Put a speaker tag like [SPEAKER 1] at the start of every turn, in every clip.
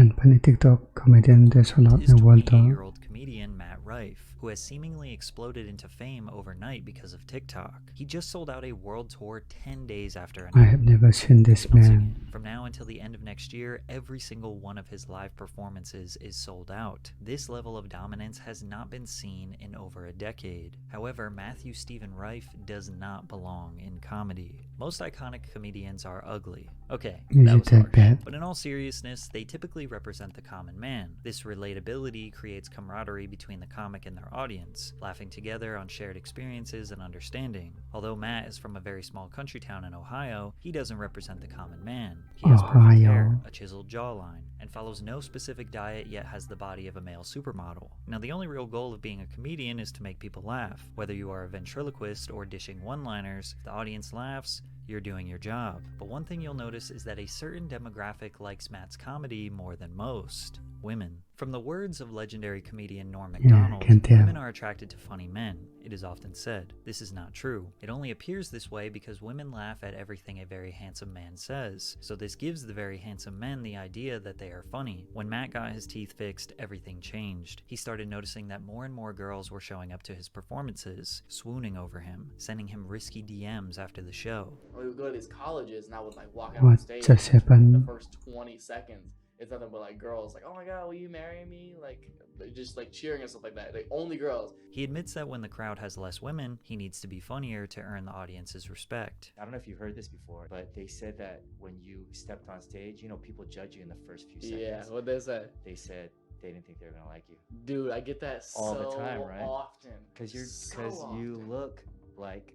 [SPEAKER 1] Unfunny TikTok comedian there's a lot
[SPEAKER 2] His
[SPEAKER 1] in the world
[SPEAKER 2] 28-year-old comedian Matt Rife, who has seemingly exploded into fame overnight because of TikTok. He just sold out a world tour 10 days after
[SPEAKER 1] I have never seen this man.
[SPEAKER 2] From now until the end of next year, every single one of his live performances is sold out. This level of dominance has not been seen in over a decade. However, Matthew Stephen Rife does not belong in comedy. Most iconic comedians are ugly. Okay, that was harsh. But in all seriousness, they typically represent the common man. This relatability creates camaraderie between the comic and their audience, laughing together on shared experiences and understanding. Although Matt is from a very small country town in Ohio, he doesn't represent the common man. He has perfect hair, a chiseled jawline, and follows no specific diet yet has the body of a male supermodel. Now, the only real goal of being a comedian is to make people laugh. Whether you are a ventriloquist or dishing one-liners, if the audience laughs, you're doing your job. But one thing you'll notice is that a certain demographic likes Matt's comedy more than most: women. From the words of legendary comedian Norm Macdonald, women are attracted to funny men. It is often said. This is not true. It only appears this way because women laugh at everything a very handsome man says. So this gives the very handsome men the idea that they are funny. When Matt got his teeth fixed, everything changed. He started noticing that more and more girls were showing up to his performances, swooning over him, sending him risky DMs after the show.
[SPEAKER 3] We would go to these colleges and I would like walk out on stage the first 20 seconds. It's nothing but like girls like, oh my god, will you marry me? Like just like cheering and stuff like that. Like only girls.
[SPEAKER 2] He admits that when the crowd has less women, he needs to be funnier to earn the audience's respect.
[SPEAKER 4] I don't know if you heard this before, but they said that when you stepped on stage, you know, people judge you in the first few seconds.
[SPEAKER 3] Yeah, what they said?
[SPEAKER 4] They said they didn't think they were gonna like you.
[SPEAKER 3] Dude, I get that
[SPEAKER 4] all the time, right?
[SPEAKER 3] Often.
[SPEAKER 4] Because you look like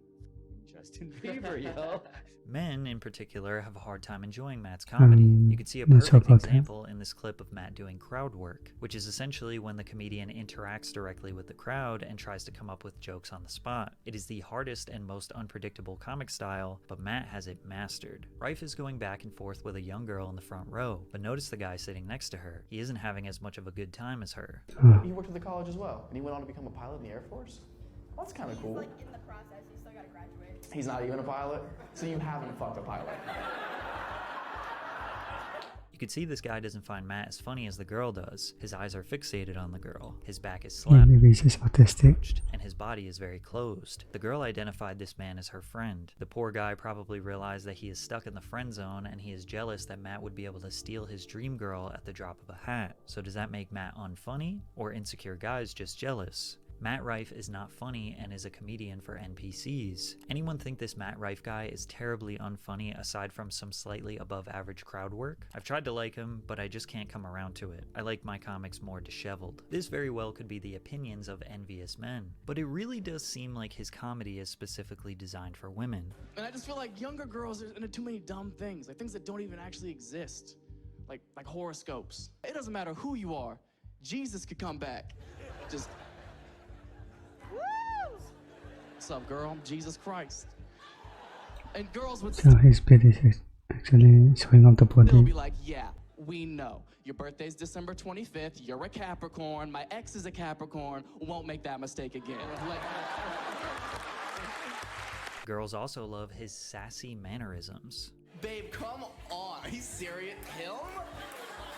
[SPEAKER 4] Justin Bieber, yo.
[SPEAKER 2] Men, in particular, have a hard time enjoying Matt's comedy. You can see a perfect example in this clip of Matt doing crowd work, which is essentially when the comedian interacts directly with the crowd and tries to come up with jokes on the spot. It is the hardest and most unpredictable comic style, but Matt has it mastered. Rife is going back and forth with a young girl in the front row, but notice the guy sitting next to her. He isn't having as much of a good time as her.
[SPEAKER 3] He worked at the college as well, and he went on to become a pilot in the Air Force. Well, that's kind of cool.
[SPEAKER 5] Like in the process, you still gotta graduate.
[SPEAKER 3] He's not even a pilot, so you haven't fucked a pilot.
[SPEAKER 2] You could see this guy doesn't find Matt as funny as the girl does. His eyes are fixated on the girl. His back is slapped.
[SPEAKER 1] Maybe he's autistic.
[SPEAKER 2] And his body is very closed. The girl identified this man as her friend. The poor guy probably realized that he is stuck in the friend zone, and he is jealous that Matt would be able to steal his dream girl at the drop of a hat. So does that make Matt unfunny, or insecure guys just jealous? Matt Rife is not funny and is a comedian for NPCs. Anyone think this Matt Rife guy is terribly unfunny aside from some slightly above average crowd work? I've tried to like him, but I just can't come around to it. I like my comics more disheveled. This very well could be the opinions of envious men, but it really does seem like his comedy is specifically designed for women.
[SPEAKER 3] And I just feel like younger girls are into too many dumb things, like things that don't even actually exist. Like horoscopes. It doesn't matter who you are, Jesus could come back. Just... What's up, girl? I'm Jesus Christ. And girls would...
[SPEAKER 1] So his bit is actually showing off the body.
[SPEAKER 3] They'll be like, yeah, we know. Your birthday's December 25th. You're a Capricorn. My ex is a Capricorn. Won't make that mistake again.
[SPEAKER 2] Girls also love his sassy mannerisms.
[SPEAKER 3] Babe, come on. Are you serious? Him?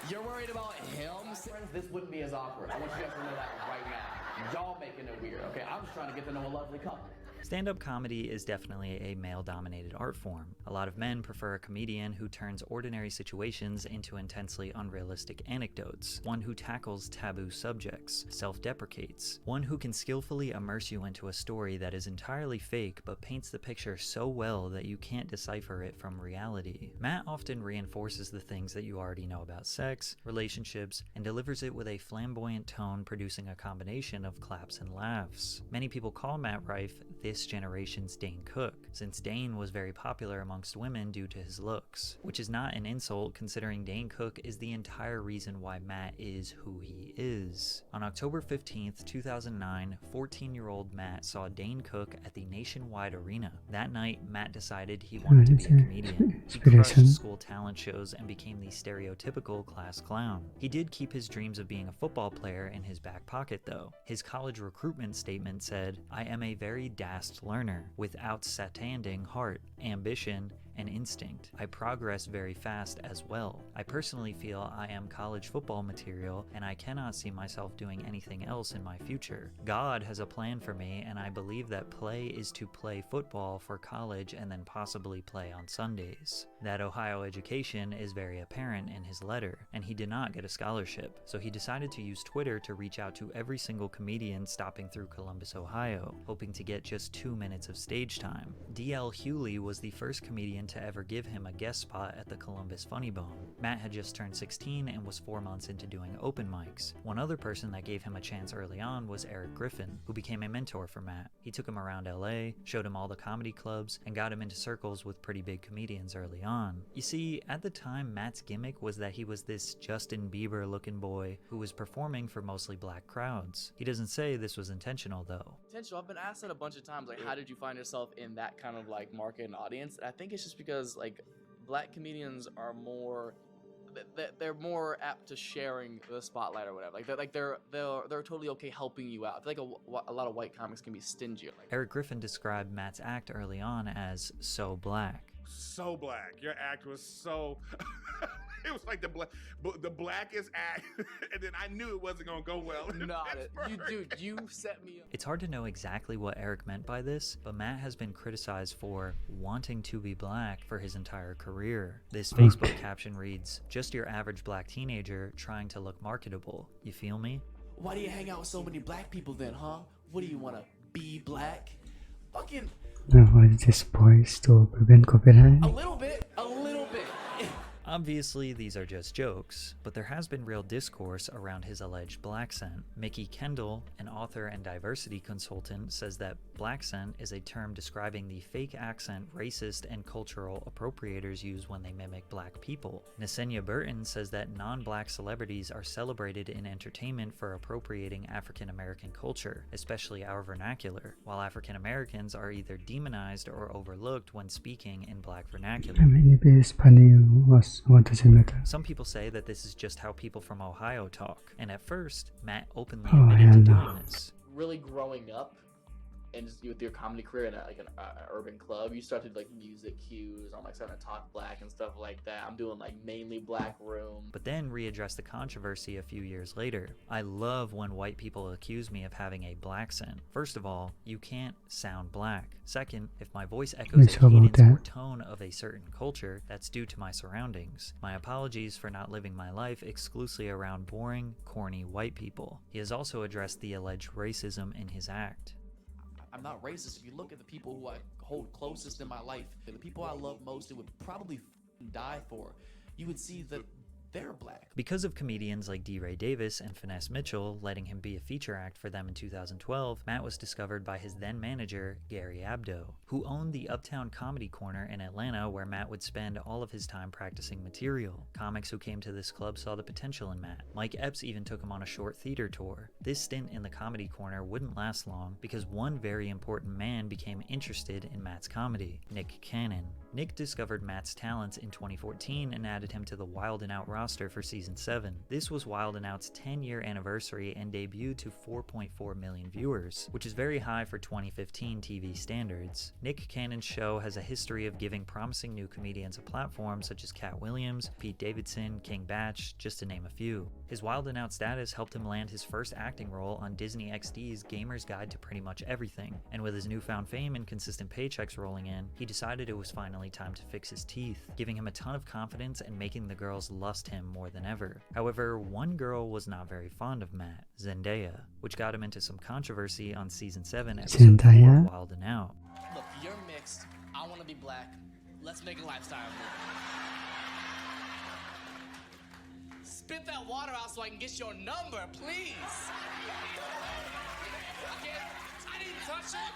[SPEAKER 3] You're worried about him? Friends, this wouldn't be as awkward. I want you guys to know that right now. Y'all making it weird, okay? I'm just trying to get to know a lovely couple.
[SPEAKER 2] Stand-up comedy is definitely a male-dominated art form. A lot of men prefer a comedian who turns ordinary situations into intensely unrealistic anecdotes, one who tackles taboo subjects, self-deprecates, one who can skillfully immerse you into a story that is entirely fake but paints the picture so well that you can't decipher it from reality. Matt often reinforces the things that you already know about sex, relationships, and delivers it with a flamboyant tone, producing a combination of claps and laughs. Many people call Matt Rife this generation's Dane Cook, since Dane was very popular amongst women due to his looks, which is not an insult considering Dane Cook is the entire reason why Matt is who he is. On October 15th, 2009, 14-year-old Matt saw Dane Cook at the Nationwide Arena. That night, Matt decided he wanted to be a comedian. He crushed school talent shows and became the stereotypical class clown. He did keep his dreams of being a football player in his back pocket though. His college recruitment statement said, "I am a very daft learner with outstanding heart, ambition, and instinct. I progress very fast as well. I personally feel I am college football material, and I cannot see myself doing anything else in my future. God has a plan for me, and I believe that play is to play football for college and then possibly play on Sundays. That Ohio education is very apparent in his letter, and he did not get a scholarship, so he decided to use Twitter to reach out to every single comedian stopping through Columbus, Ohio, hoping to get just 2 minutes of stage time. D.L. Hewley was the first comedian to ever give him a guest spot at the Columbus Funny Bone. Matt had just turned 16 and was 4 months into doing open mics. One other person that gave him a chance early on was Eric Griffin, who became a mentor for Matt. He took him around LA, showed him all the comedy clubs, and got him into circles with pretty big comedians early on. You see, at the time, Matt's gimmick was that he was this Justin Bieber looking boy who was performing for mostly black crowds. He doesn't say this was intentional though.
[SPEAKER 3] Intentional. I've been asked that a bunch of times, like, how did you find yourself in that kind of like market and audience? And I think it's just because like black comedians are more, they're more apt to sharing the spotlight or whatever. They're totally okay helping you out. I feel like a lot of white comics can be stingy.
[SPEAKER 2] Eric Griffin described Matt's act early on as so black.
[SPEAKER 6] So black. Your act was so it was like the blackest act, and then I knew it wasn't gonna go well.
[SPEAKER 3] You set me up.
[SPEAKER 2] It's hard to know exactly what Eric meant by this, but Matt has been criticized for wanting to be black for his entire career. This Facebook caption reads, "Just your average black teenager trying to look marketable. You feel me?"
[SPEAKER 3] Why do you hang out with so many black people then, huh? What do you want to be black? Fucking
[SPEAKER 1] No, it's just boys to prevent copyright.
[SPEAKER 3] a little bit.
[SPEAKER 2] Obviously, these are just jokes, but there has been real discourse around his alleged blaccent. Mickey Kendall, an author and diversity consultant, says that blaccent is a term describing the fake accent racist and cultural appropriators use when they mimic black people. Nesenia Burton says that non-black celebrities are celebrated in entertainment for appropriating African American culture, especially our vernacular, while African Americans are either demonized or overlooked when speaking in black vernacular.
[SPEAKER 1] I mean, if it's funny, what does it matter?
[SPEAKER 2] Some people say that this is just how people from Ohio talk, and at first, Matt openly
[SPEAKER 1] Oh,
[SPEAKER 2] admitted to
[SPEAKER 1] hell no.
[SPEAKER 2] doing this.
[SPEAKER 3] Really growing up and just with your comedy career in an urban club, you started like music cues. I'm like starting to talk black and stuff like that. I'm doing like mainly black room.
[SPEAKER 2] But then readdressed the controversy a few years later. "I love when white people accuse me of having a blaccent. First of all, you can't sound black. Second, if my voice echoes a
[SPEAKER 1] Sure about
[SPEAKER 2] cadence or
[SPEAKER 1] that.
[SPEAKER 2] tone of a certain culture, that's due to my surroundings. My apologies for not living my life exclusively around boring, corny white people." He has also addressed the alleged racism in his act.
[SPEAKER 3] I'm not racist. If you look at the people who I hold closest in my life, the people I love most and would probably die for, you would see that they're black.
[SPEAKER 2] Because of comedians like D. Ray Davis and Finesse Mitchell letting him be a feature act for them in 2012, Matt was discovered by his then manager, Gary Abdo, who owned the Uptown Comedy Corner in Atlanta, where Matt would spend all of his time practicing material. Comics who came to this club saw the potential in Matt. Mike Epps even took him on a short theater tour. This stint in the Comedy Corner wouldn't last long because one very important man became interested in Matt's comedy, Nick Cannon. Nick discovered Matt's talents in 2014 and added him to the Wild 'N Out roster for season 7. This was Wild 'N Out's 10-year anniversary and debuted to 4.4 million viewers, which is very high for 2015 TV standards. Nick Cannon's show has a history of giving promising new comedians a platform such as Cat Williams, Pete Davidson, King Batch, just to name a few. His Wild 'N Out status helped him land his first acting role on Disney XD's Gamer's Guide to Pretty Much Everything, and with his newfound fame and consistent paychecks rolling in, he decided it was finally time to fix his teeth, giving him a ton of confidence and making the girls lust him more than ever. However, one girl was not very fond of Matt, Zendaya, which got him into some controversy on season 7, episode 4
[SPEAKER 1] Zendaya?
[SPEAKER 2] of Wild 'N Out.
[SPEAKER 3] Look, you're mixed. I want to be black. Let's make a lifestyle move. Spit that water out so I can get your number, please. I didn't touch it.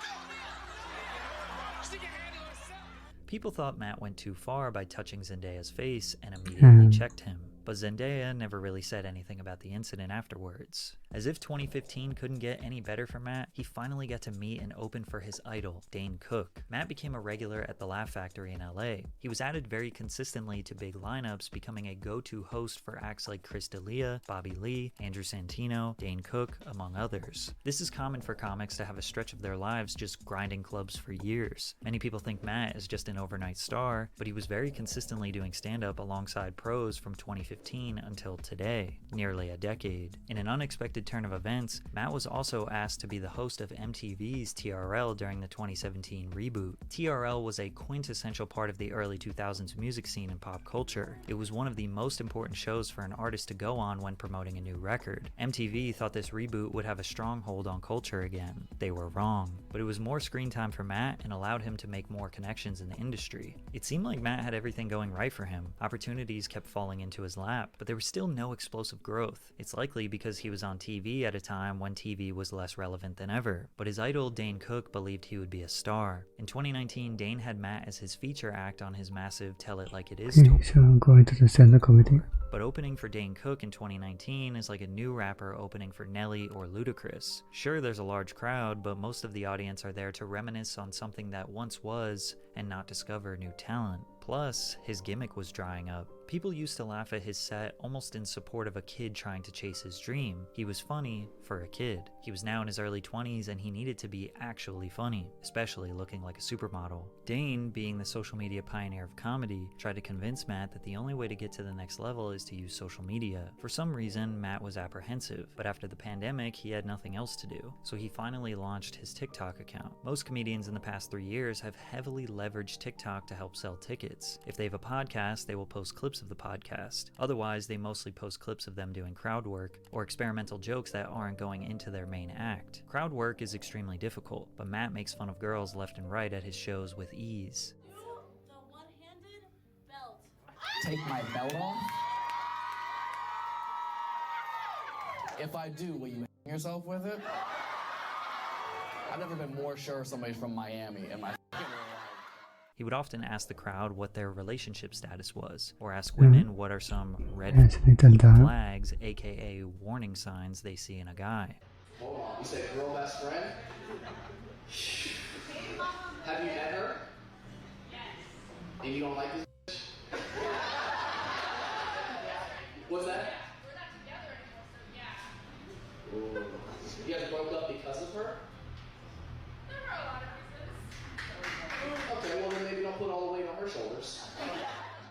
[SPEAKER 3] She can handle herself.
[SPEAKER 2] People thought Matt went too far by touching Zendaya's face and immediately checked him. but Zendaya never really said anything about the incident afterwards. As if 2015 couldn't get any better for Matt, he finally got to meet and open for his idol, Dane Cook. Matt became a regular at the Laugh Factory in LA. He was added very consistently to big lineups, becoming a go-to host for acts like Chris D'Elia, Bobby Lee, Andrew Santino, Dane Cook, among others. This is common for comics to have a stretch of their lives just grinding clubs for years. Many people think Matt is just an overnight star, but he was very consistently doing stand-up alongside pros from 2015 until today, nearly a decade. In an unexpected turn of events, Matt was also asked to be the host of MTV's TRL during the 2017 reboot. TRL was a quintessential part of the early 2000s music scene and pop culture. It was one of the most important shows for an artist to go on when promoting a new record. MTV thought this reboot would have a stronghold on culture again. They were wrong, but it was more screen time for Matt and allowed him to make more connections in the industry. It seemed like Matt had everything going right for him. Opportunities kept falling into his lap, but there was still no explosive growth. It's likely because he was on TV at a time when TV was less relevant than ever, but his idol Dane Cook believed he would be a star. In 2019, Dane had Matt as his feature act on his massive Tell It Like It Is tour.
[SPEAKER 1] So I'm going to the stand-up comedy.
[SPEAKER 2] But opening for Dane Cook in 2019 is like a new rapper opening for Nelly or Ludacris. Sure, there's a large crowd, but most of the audience are there to reminisce on something that once was and not discover new talent. Plus, his gimmick was drying up. People used to laugh at his set almost in support of a kid trying to chase his dream. He was funny for a kid. He was now in his early 20s and he needed to be actually funny, especially looking like a supermodel. Dane, being the social media pioneer of comedy, tried to convince Matt that the only way to get to the next level is to use social media. For some reason, Matt was apprehensive, but after the pandemic, he had nothing else to do, so he finally launched his TikTok account. Most comedians in the past 3 years have heavily leveraged TikTok to help sell tickets. If they have a podcast, they will post clips of the podcast. Otherwise, they mostly post clips of them doing crowd work or experimental jokes that aren't going into their main act. Crowd work is extremely difficult, but Matt makes fun of girls left and right at his shows with ease.
[SPEAKER 5] Do the one-handed belt.
[SPEAKER 7] Take my belt off? If I do, will you hang yourself with it? I've never been more sure somebody's from Miami in my f***ing life.
[SPEAKER 2] He would often ask the crowd what their relationship status was, or ask women what are some red flags, aka warning signs they see in a guy.
[SPEAKER 7] Hold on, you said girl best friend? Have you met her? Yes. And you don't like this bitch? What's that?
[SPEAKER 5] We're not together anymore, so yeah.
[SPEAKER 7] Ooh. You guys broke up because of her?
[SPEAKER 5] There were a lot of reasons.
[SPEAKER 7] Okay, well then maybe don't put all the weight on her shoulders.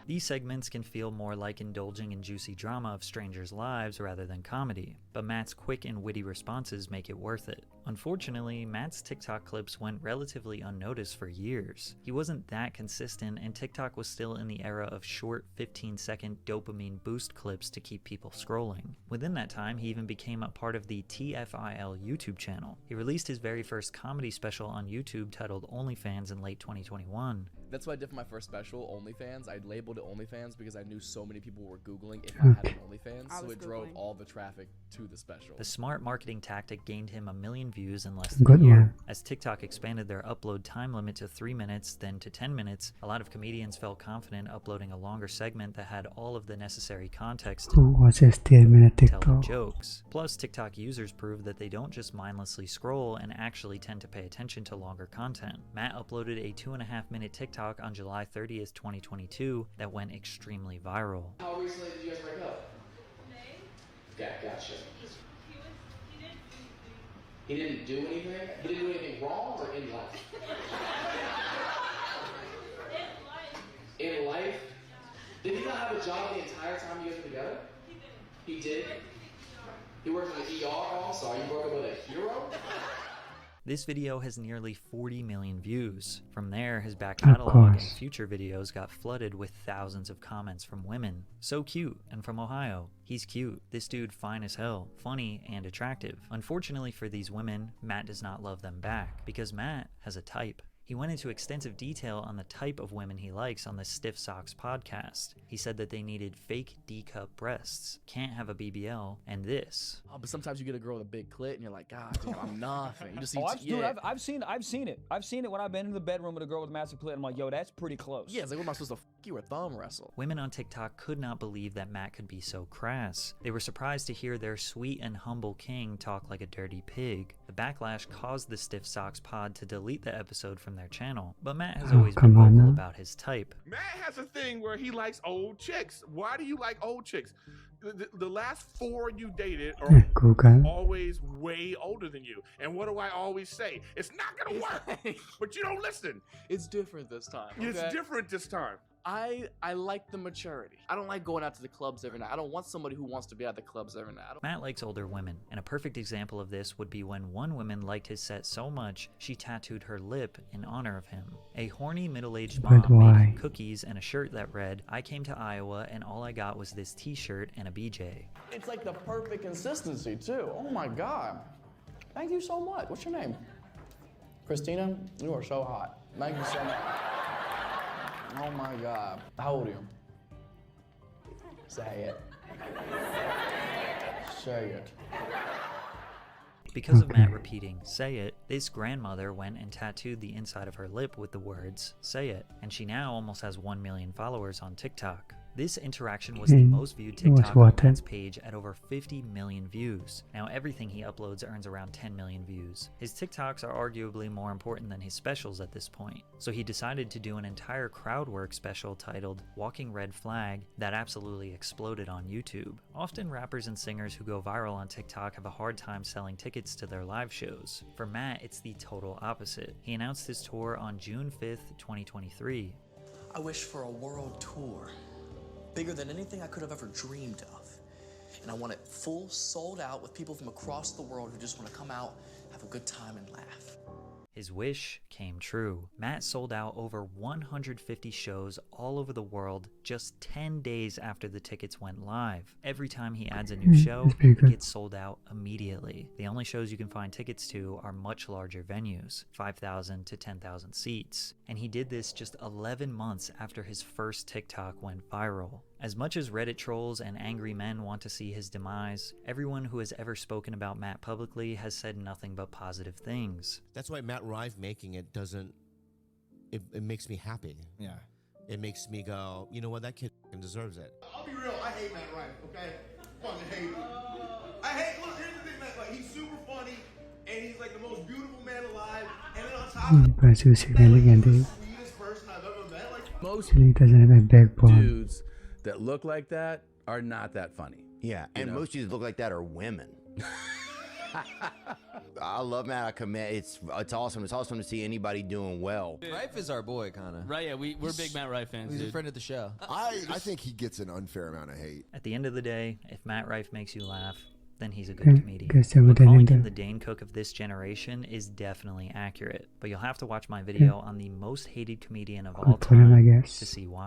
[SPEAKER 2] These segments can feel more like indulging in juicy drama of strangers' lives rather than comedy, but Matt's quick and witty responses make it worth it. Unfortunately, Matt's TikTok clips went relatively unnoticed for years. He wasn't that consistent, and TikTok was still in the era of short 15-second dopamine boost clips to keep people scrolling. Within that time, he even became a part of the TFIL YouTube channel. He released his very first comedy special on YouTube titled OnlyFans in late 2021.
[SPEAKER 3] That's what I did for my first special, OnlyFans. I labeled it OnlyFans because I knew so many people were Googling if I had an OnlyFans, so it drove all the traffic to the special.
[SPEAKER 2] The smart marketing tactic gained him 1 million views in less than a year. As TikTok expanded their upload time limit to 3 minutes, then to 10 minutes, a lot of comedians felt confident uploading a longer segment that had all of the necessary context to tell the jokes. Plus, TikTok users proved that they don't just mindlessly scroll and actually tend to pay attention to longer content. Matt uploaded a 2.5-minute TikTok on July 30th, 2022 that went extremely viral.
[SPEAKER 7] How recently did you guys break up?
[SPEAKER 5] May?
[SPEAKER 7] Yeah, gotcha.
[SPEAKER 5] He didn't do anything.
[SPEAKER 7] He didn't do anything? He didn't do anything wrong or in life? In life? Did he not have a job the entire time you guys were together? He did. He worked in the ER also? You broke up with a hero?
[SPEAKER 2] This video has nearly 40 million views. From there, his back catalog and future videos got flooded with thousands of comments from women. So cute, and from Ohio. He's cute. This dude fine as hell, funny, and attractive. Unfortunately for these women, Matt does not love them back, because Matt has a type. He went into extensive detail on the type of women he likes on the Stiff Socks podcast. He said that they needed fake D-cup breasts, can't have a BBL, and this.
[SPEAKER 3] Oh, but sometimes you get a girl with a big clit and you're like, God damn, I'm nothing. You just see,
[SPEAKER 8] Dude, I've seen it. I've seen it when I've been in the bedroom with a girl with a massive clit. I'm like, yo, that's pretty close.
[SPEAKER 3] Yeah, it's like, what am I supposed to you or thumb wrestle?
[SPEAKER 2] Women on TikTok could not believe that Matt could be so crass. They were surprised to hear their sweet and humble king talk like a dirty pig. The backlash caused the Stiff Socks pod to delete the episode from their channel, but Matt has always been vocal about his type.
[SPEAKER 6] Matt has a thing where he likes old chicks. Why do you like old chicks? The last 4 you dated are
[SPEAKER 1] Cougar.
[SPEAKER 6] always way older than you. And what do I always say? It's not gonna work, but you don't listen.
[SPEAKER 3] It's different this time. Okay?
[SPEAKER 6] It's different this time.
[SPEAKER 3] I like the maturity. I don't like going out to the clubs every night. I don't want somebody who wants to be at the clubs every night.
[SPEAKER 2] Matt likes older women, and a perfect example of this would be when one woman liked his set so much she tattooed her lip in honor of him. A horny middle-aged mom made him cookies and a shirt that read, "I came to Iowa and all I got was this t-shirt and a BJ."
[SPEAKER 3] It's like the perfect consistency too. Oh my God. Thank you so much. What's your name? Christina, you are so hot. Thank you so much. Oh my God. How old are you? Say it. Say it.
[SPEAKER 2] Because of Matt repeating, "say it," this grandmother went and tattooed the inside of her lip with the words, "say it," and she now almost has 1 million followers on TikTok. This interaction was the most viewed TikTok on Matt's page at over 50 million views. Now everything he uploads earns around 10 million views. His TikToks are arguably more important than his specials at this point. So he decided to do an entire crowd work special titled Walking Red Flag that absolutely exploded on YouTube. Often rappers and singers who go viral on TikTok have a hard time selling tickets to their live shows. For Matt, it's the total opposite. He announced his tour on June 5th, 2023.
[SPEAKER 9] I wish for a world tour. Bigger than anything I could have ever dreamed of. And I want it full, sold out, with people from across the world who just want to come out, have a good time, and laugh.
[SPEAKER 2] His wish came true. Matt sold out over 150 shows all over the world just 10 days after the tickets went live. Every time he adds a new show, it gets sold out immediately. The only shows you can find tickets to are much larger venues, 5,000 to 10,000 seats. And he did this just 11 months after his first TikTok went viral. As much as Reddit trolls and angry men want to see his demise, everyone who has ever spoken about Matt publicly has said nothing but positive things.
[SPEAKER 10] That's why Matt Rife making it doesn't, it makes me happy.
[SPEAKER 11] Yeah.
[SPEAKER 10] It makes me go, you know what, that kid deserves it.
[SPEAKER 12] I'll be real, I hate Matt Rife, okay? Fucking hate him. I hate, look, here's the thing, Matt, like, he's super funny, and he's like the most beautiful man alive, and then on top of that,
[SPEAKER 1] Parece que o significante
[SPEAKER 12] the sweetest person I've ever met, like,
[SPEAKER 11] Most
[SPEAKER 1] ele doesn't have a backbone.
[SPEAKER 11] dudes that look like that are not that funny.
[SPEAKER 13] Yeah, and most dudes that look like that are women. I love Matt. I commend. It's awesome. It's awesome to see anybody doing well.
[SPEAKER 14] Rife is our boy, kind of.
[SPEAKER 15] Right, yeah, we're big Matt Rife fans.
[SPEAKER 14] He's
[SPEAKER 15] dude.
[SPEAKER 14] a friend of the show.
[SPEAKER 16] I think he gets an unfair amount of hate.
[SPEAKER 2] At the end of the day, if Matt Rife makes you laugh, then he's a good
[SPEAKER 1] Okay,
[SPEAKER 2] comedian.
[SPEAKER 1] guess I would
[SPEAKER 2] But calling
[SPEAKER 1] end
[SPEAKER 2] him
[SPEAKER 1] it.
[SPEAKER 2] the Dane Cook of this generation is definitely accurate. But you'll have to watch my video on the most hated comedian of all
[SPEAKER 1] Good for him, I
[SPEAKER 2] time
[SPEAKER 1] guess.
[SPEAKER 2] to see why.